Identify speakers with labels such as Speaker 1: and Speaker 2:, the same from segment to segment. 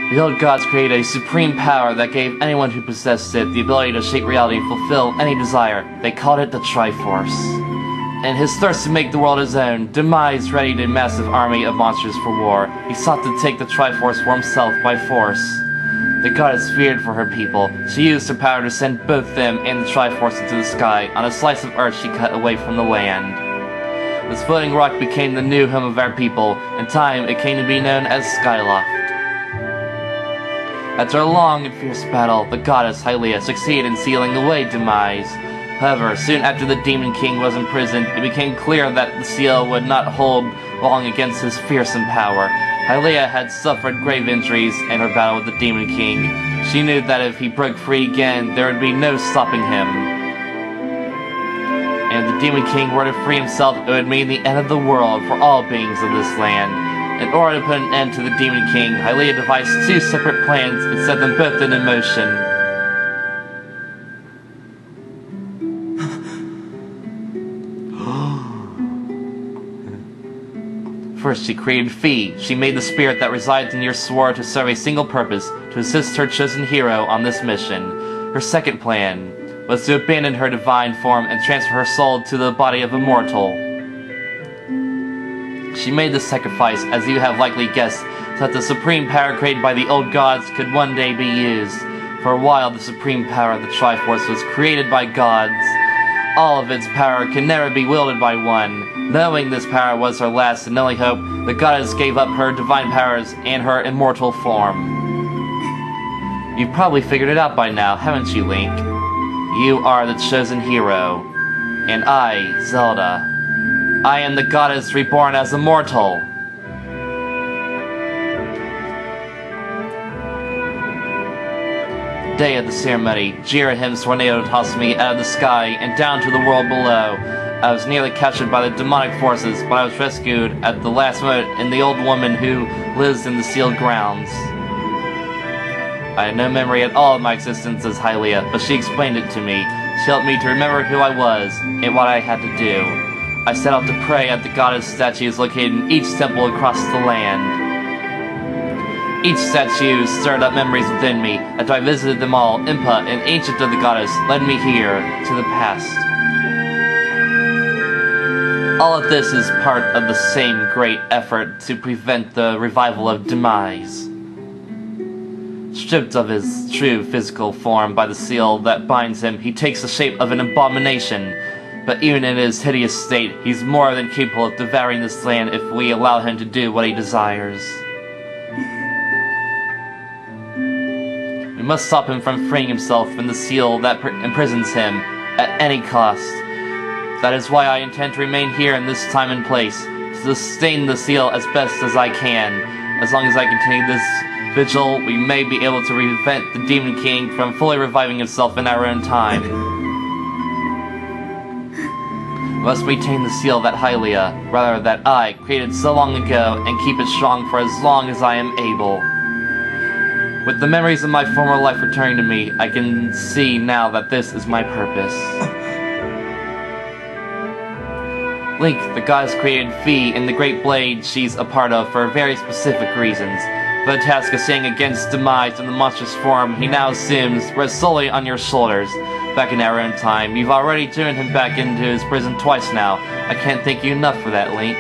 Speaker 1: The old gods created a supreme power that gave anyone who possessed it the ability to shape reality and fulfill any desire. They called it the Triforce. In his thirst to make the world his own, Demise readied a massive army of monsters for war. He sought to take the Triforce for himself by force. The goddess feared for her people. She used her power to send both them and the Triforce into the sky on a slice of earth she cut away from the land. This floating rock became the new home of our people. In time, it came to be known as Skyloft. After a long and fierce battle, the goddess Hylia succeeded in sealing away Demise. However, soon after the Demon King was imprisoned, it became clear that the seal would not hold long against his fearsome power. Hylia had suffered grave injuries in her battle with the Demon King. She knew that if he broke free again, there would be no stopping him. And if the Demon King were to free himself, it would mean the end of the world for all beings of this land. In order to put an end to the Demon King, Hylia devised two separate plans and set them both into motion. First, she created Fee. She made the spirit that resides in your sword to serve a single purpose, to assist her chosen hero on this mission. Her second plan was to abandon her divine form and transfer her soul to the body of a mortal. She made this sacrifice, as you have likely guessed, so that the supreme power created by the old gods could one day be used. For a while, the supreme power of the Triforce was created by gods. All of its power can never be wielded by one. Knowing this power was her last and only hope, the goddess gave up her divine powers and her immortal form. You've probably figured it out by now, haven't you, Link? You are the chosen hero. And I, Zelda, I am the goddess reborn as a mortal. The day of the ceremony, Jirahim's tornado tossed me out of the sky and down to the world below. I was nearly captured by the demonic forces, but I was rescued at the last moment in the old woman who lives in the sealed grounds. I had no memory at all of my existence as Hylia, but she explained it to me. She helped me to remember who I was and what I had to do. I set out to pray at the goddess statues located in each temple across the land. Each statue stirred up memories within me. After I visited them all, Impa, an ancient of the goddess, led me here, to the past. All of this is part of the same great effort to prevent the revival of Demise. Stripped of his true physical form by the seal that binds him, he takes the shape of an abomination. But even in his hideous state, he's more than capable of devouring this land if we allow him to do what he desires. We must stop him from freeing himself from the seal that imprisons him at any cost. That is why I intend to remain here in this time and place, to sustain the seal as best as I can. As long as I continue this vigil, we may be able to prevent the Demon King from fully reviving himself in our own time. We must retain the seal that Hylia, rather that I, created so long ago, and keep it strong for as long as I am able. With the memories of my former life returning to me, I can see now that this is my purpose. Link, the goddess created Fee and the great blade she's a part of for very specific reasons. For the task of staying against Demise in the monstrous form he now assumes rests solely on your shoulders. Back in our own time, you've already turned him back into his prison twice now. I can't thank you enough for that, Link.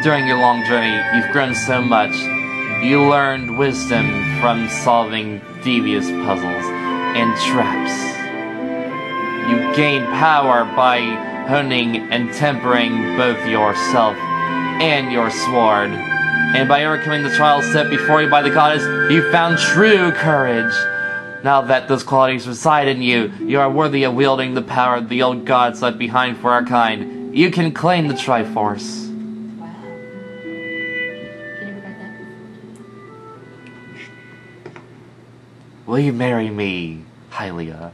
Speaker 1: During your long journey, you've grown so much. You learned wisdom from solving devious puzzles and traps. You gained power by honing and tempering both yourself and your sword. And by overcoming the trials set before you by the goddess, you found true courage. Now that those qualities reside in you, you are worthy of wielding the power the old gods left behind for our kind. You can claim the Triforce.
Speaker 2: Wow. You never got that before.
Speaker 1: Will you marry me, Hylia?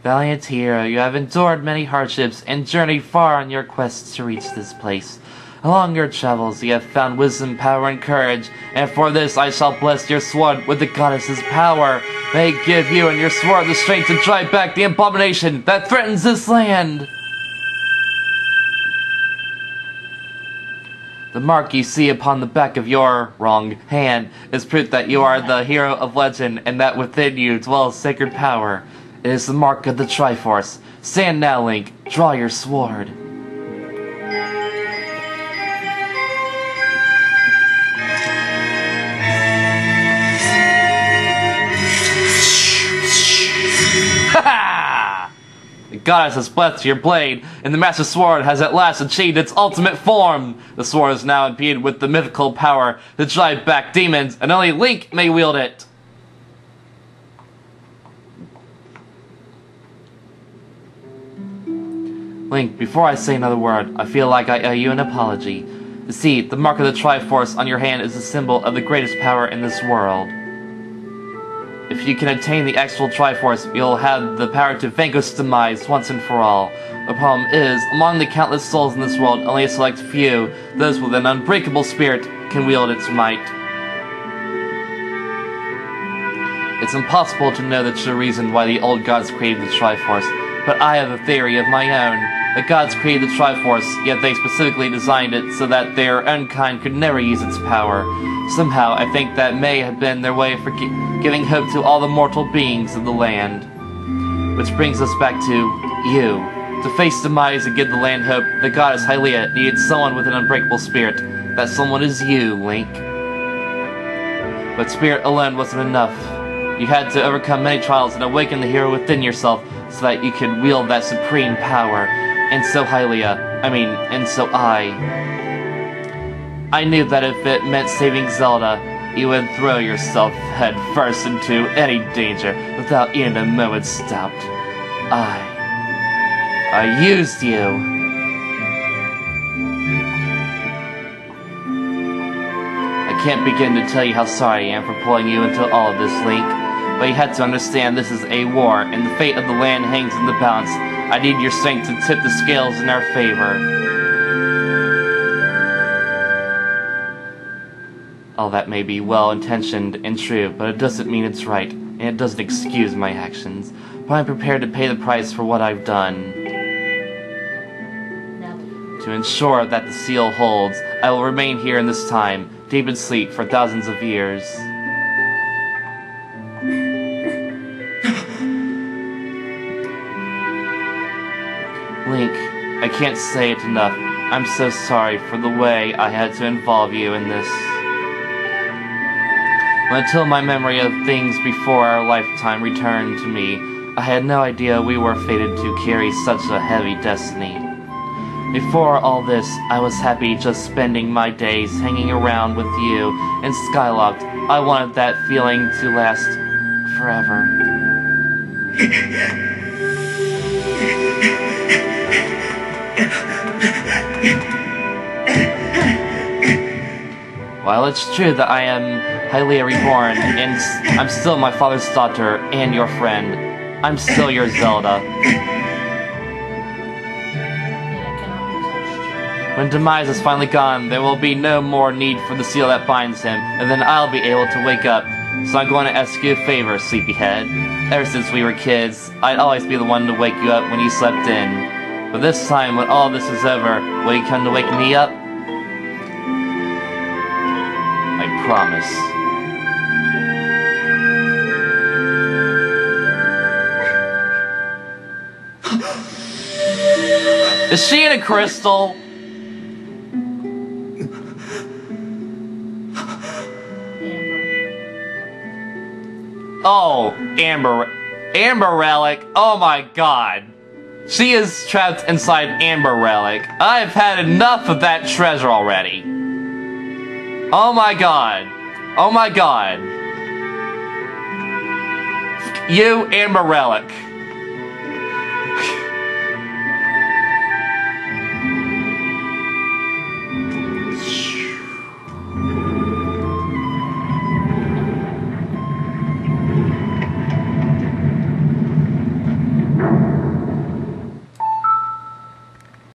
Speaker 1: Valiant hero, you have endured many hardships and journeyed far on your quest to reach this place. Along your travels you have found wisdom, power, and courage, and for this I shall bless your sword with the goddess's power. May it give you and your sword the strength to drive back the abomination that threatens this land. The mark you see upon the back of your hand is proof that you are the hero of legend and that within you dwells sacred power. It is the mark of the Triforce. Stand now, Link. Draw your sword. The goddess has blessed your blade, and the Master Sword has at last achieved its ultimate form. The sword is now imbued with the mythical power to drive back demons, and only Link may wield it. Link, before I say another word, I feel like I owe you an apology. You see, the mark of the Triforce on your hand is a symbol of the greatest power in this world. If you can obtain the actual Triforce, you'll have the power to vanquish Demise once and for all. The problem is, among the countless souls in this world, only a select few, those with an unbreakable spirit, can wield its might. It's impossible to know the true reason why the old gods created the Triforce, but I have a theory of my own. The gods created the Triforce, yet they specifically designed it so that their own kind could never use its power. Somehow, I think that may have been their way for giving hope to all the mortal beings of the land. Which brings us back to you. To face Demise and give the land hope, the goddess Hylia needed someone with an unbreakable spirit. That someone is you, Link. But spirit alone wasn't enough. You had to overcome many trials and awaken the hero within yourself so that you could wield that supreme power. And so and so I knew that if it meant saving Zelda, you would throw yourself head first into any danger without even a moment's doubt. I used you. I can't begin to tell you how sorry I am for pulling you into all of this, Link. But you had to understand this is a war, and the fate of the land hangs in the balance. I need your strength to tip the scales in our favor. All that may be well-intentioned and true, but it doesn't mean it's right, and it doesn't excuse my actions. But I'm prepared to pay the price for what I've done. To ensure that the seal holds, I will remain here in this time, deep in sleep for thousands of years. Link, I can't say it enough. I'm so sorry for the way I had to involve you in this. Until my memory of things before our lifetime returned to me, I had no idea we were fated to carry such a heavy destiny. Before all this, I was happy just spending my days hanging around with you and Skylocked. I wanted that feeling to last forever. While it's true that I am Hylia reborn, and I'm still my father's daughter and your friend, I'm still your Zelda. When Demise is finally gone, there will be no more need for the seal that binds him, and then I'll be able to wake up. So I'm going to ask you a favor, sleepyhead. Ever since we were kids, I'd always be the one to wake you up when you slept in. But this time, when all this is over, will you come to wake me up? I promise. Is she in a crystal? Oh, Amber Relic. Oh my god. She is trapped inside Amber Relic. I've had enough of that treasure already. Oh my god. Oh my god. You, Amber Relic.